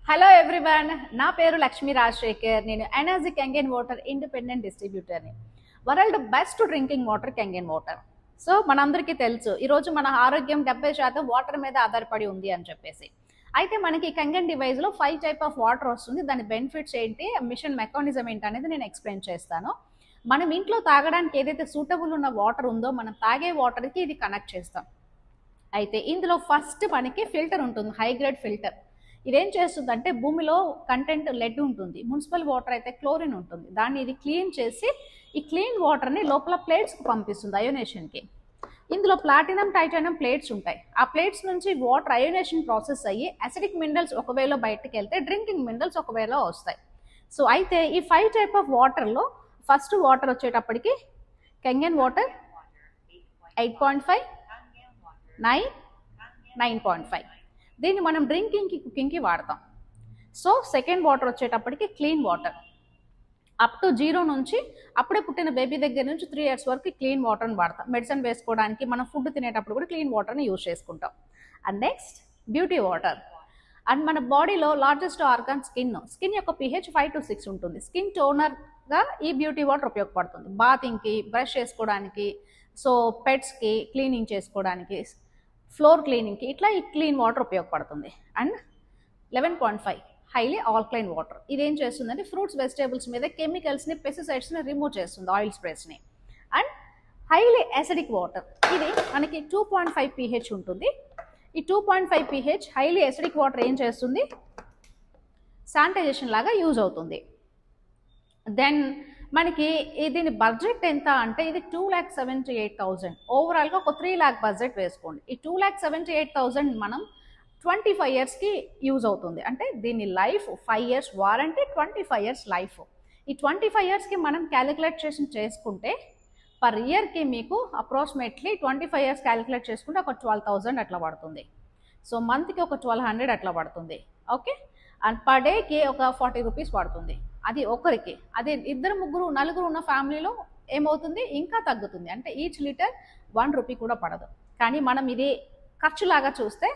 Hello everyone, నా పేరు లక్ష్మీ రాజశేఖర్. నేను ఎనర్జీ కెంగన్ వాటర్ ఇండిపెండెంట్ డిస్ట్రిబ్యూటర్ని. World best drinking water Kangen water. So మనందరికీ తెలుసు, ఈరోజు మన ఆరోగ్యం 70% వాటర్ మీద ఆధారపడి ఉంది అని చెప్పేసి. అయితే మనకి కెంగన్ డివైస్లో 5 టైప్ ఆఫ్ వాటర్ వస్తుంది. దాని బెనిఫిట్స్ ఏంటి, మిషన్ మెకానిజం ఏంటి అనేది నేను ఎక్స్ప్లెయిన్ చేస్తాను. మనం ఇంట్లో తాగడానికి ఏదైతే సూటబుల్ ఉన్న వాటర్ ఉందో మనం తాగే వాటర్కి ఇది కనెక్ట్ చేస్తాం. అయితే ఇందులో ఫస్ట్ మనకి ఫిల్టర్ ఉంటుంది, హై గ్రేడ్ ఫిల్టర్. ఇదేం చేస్తుందంటే భూమిలో కంటెంట్ లెడ్ ఉంటుంది, మున్సిపల్ వాటర్ అయితే క్లోరిన్ ఉంటుంది. దాన్ని ఇది క్లీన్ చేసి ఈ క్లీన్ వాటర్ని లోపల ప్లేట్స్కి పంపిస్తుంది అయోనేషన్కి. ఇందులో ప్లాటినం టైటానియం ప్లేట్స్ ఉంటాయి. ఆ ప్లేట్స్ నుంచి వాటర్ అయోనేషన్ ప్రాసెస్ అయ్యి అసిడిక్ మినరల్స్ ఒకవేళ బయటకు వెళ్తే డ్రింకింగ్ మినరల్స్ ఒకవేళ వస్తాయి. సో అయితే ఈ 5 టైప్ ఆఫ్ వాటర్లో ఫస్ట్ వాటర్ వచ్చేటప్పటికి కెంగన్ వాటర్ 8.5, 9, 9.5. దీన్ని మనం డ్రింకింగ్కి, కుకింగ్కి వాడతాం. సో సెకండ్ వాటర్ వచ్చేటప్పటికి క్లీన్ వాటర్. అప్ టు 0 నుంచి అప్పుడే పుట్టిన బేబీ దగ్గర నుంచి 3 years వరకు క్లీన్ వాటర్ని వాడతాం. మెడిసిన్ వేసుకోవడానికి, మనం ఫుడ్ తినేటప్పుడు కూడా క్లీన్ వాటర్ని యూజ్ చేసుకుంటాం. And next beauty water. And మన బాడీలో లార్జెస్ట్ ఆర్గాన్ స్కిన్ యొక్క pH 5 to 6 ఉంటుంది. స్కిన్ టోనర్గా ఈ బ్యూటీ వాటర్ ఉపయోగపడుతుంది. బాతింగ్కి, బ్రష్ చేసుకోవడానికి, సో పెట్స్కి క్లీనింగ్ చేసుకోవడానికి, ఫ్లోర్ క్లీనింగ్కి, ఇట్లా ఈ క్లీన్ వాటర్ ఉపయోగపడుతుంది. And 11.5 highly alkaline water. ఇదేం చేస్తుందంటే ఫ్రూట్స్, వెజిటేబుల్స్ మీద కెమికల్స్ని, పెస్టిసైడ్స్ని రిమూవ్ చేస్తుంది, ఆయిల్ స్ప్రేస్ని. And highly acidic water. ఇది మనకి 2.5 pH ఉంటుంది. ఈ 2.5 pH హైలీ యాసిడిక్ వాటర్ ఏం చేస్తుంది, శానిటైజేషన్ లాగా యూజ్ అవుతుంది. దెన్ మనకి దీని బడ్జెట్ ఎంత అంటే ఇది 2,78,000. ఓవరాల్గా ఒక 3 lakh బడ్జెట్ వేసుకోండి. ఈ 2,78,000 మనం 25 yearsకి యూజ్ అవుతుంది. అంటే దీని life 5 years warranty, 25 years life. ఈ 25 yearsకి మనం క్యాలిక్యులేషన్ చేసుకుంటే పర్ ఇయర్కి మీకు అప్రాక్సిమేట్లీ 25 years క్యాలిక్యులేట్ చేసుకుంటే ఒక 12,000 అట్లా పడుతుంది. సో మంత్కి ఒక 1,200 అట్లా పడుతుంది. ఓకే. అండ్ పర్ డేకి ఒక 40 rupees పడుతుంది. అది ఒకరికి. అదే 2, 3, 4 ఉన్న ఫ్యామిలీలో ఏమవుతుంది, ఇంకా తగ్గుతుంది. అంటే ఈచ్ లీటర్ 1 rupee కూడా పడదు. కానీ మనం ఇది ఖర్చులాగా చూస్తే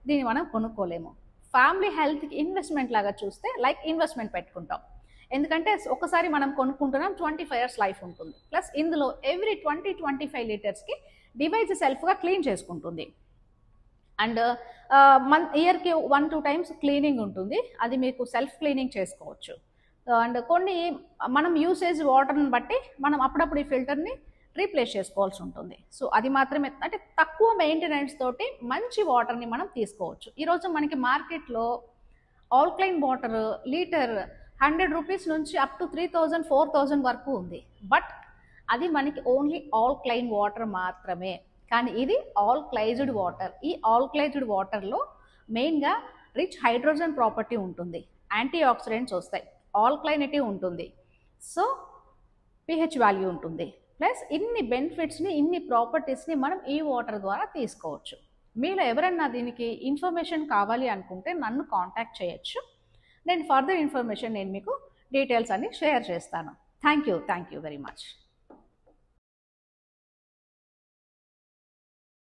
దీన్ని మనం కొనుక్కోలేము. ఫ్యామిలీ హెల్త్కి ఇన్వెస్ట్మెంట్ లాగా చూస్తే లైక్ ఇన్వెస్ట్మెంట్ పెట్టుకుంటాం. ఎందుకంటే ఒకసారి మనం కొనుక్కుంటున్నాం, 25 years లైఫ్ ఉంటుంది. ప్లస్ ఇందులో ఎవ్రీ 20-25 లీటర్స్కి డివైస్ సెల్ఫ్గా క్లీన్ చేసుకుంటుంది. అండ్ ఇయర్కి 1-2 times క్లీనింగ్ ఉంటుంది. అది మీకు సెల్ఫ్ క్లీనింగ్ చేసుకోవచ్చు. అండ్ కొన్ని మనం యూసేజ్ వాటర్ని బట్టి మనం అప్పుడప్పుడు ఈ ఫిల్టర్ని రీప్లేస్ చేసుకోవాల్సి ఉంటుంది. సో అది మాత్రమే, అంటే తక్కువ మెయింటెనెన్స్ తోటి మంచి వాటర్ని మనం తీసుకోవచ్చు. ఈరోజు మనకి మార్కెట్లో ఆల్కలైన్ వాటర్ లీటర్ 100 rupees నుంచి అప్ టు 3,000, 4,000 వరకు ఉంది. బట్ అది మనకి ఓన్లీ ఆల్కలైన్ వాటర్ మాత్రమే. కానీ ఇది ఆల్కలైజ్డ్ వాటర్. ఈ ఆల్కలైజ్డ్ వాటర్లో మెయిన్గా రిచ్ హైడ్రోజన్ ప్రాపర్టీ ఉంటుంది, యాంటీ ఆక్సిడెంట్స్ వస్తాయి, ఆల్కలైనిటీ ఉంటుంది, సో pH వాల్యూ ఉంటుంది. ప్లస్ ఇన్ని బెనిఫిట్స్ని, ఇన్ని ప్రాపర్టీస్ని మనం ఈ వాటర్ ద్వారా తీసుకోవచ్చు. మీలో ఎవరన్నా దీనికి ఇన్ఫర్మేషన్ కావాలి అనుకుంటే నన్ను కాంటాక్ట్ చేయొచ్చు. నేను ఫర్దర్ ఇన్ఫర్మేషన్ మీకు డీటెయిల్స్ అన్ని షేర్ చేస్తాను. Thank you very much.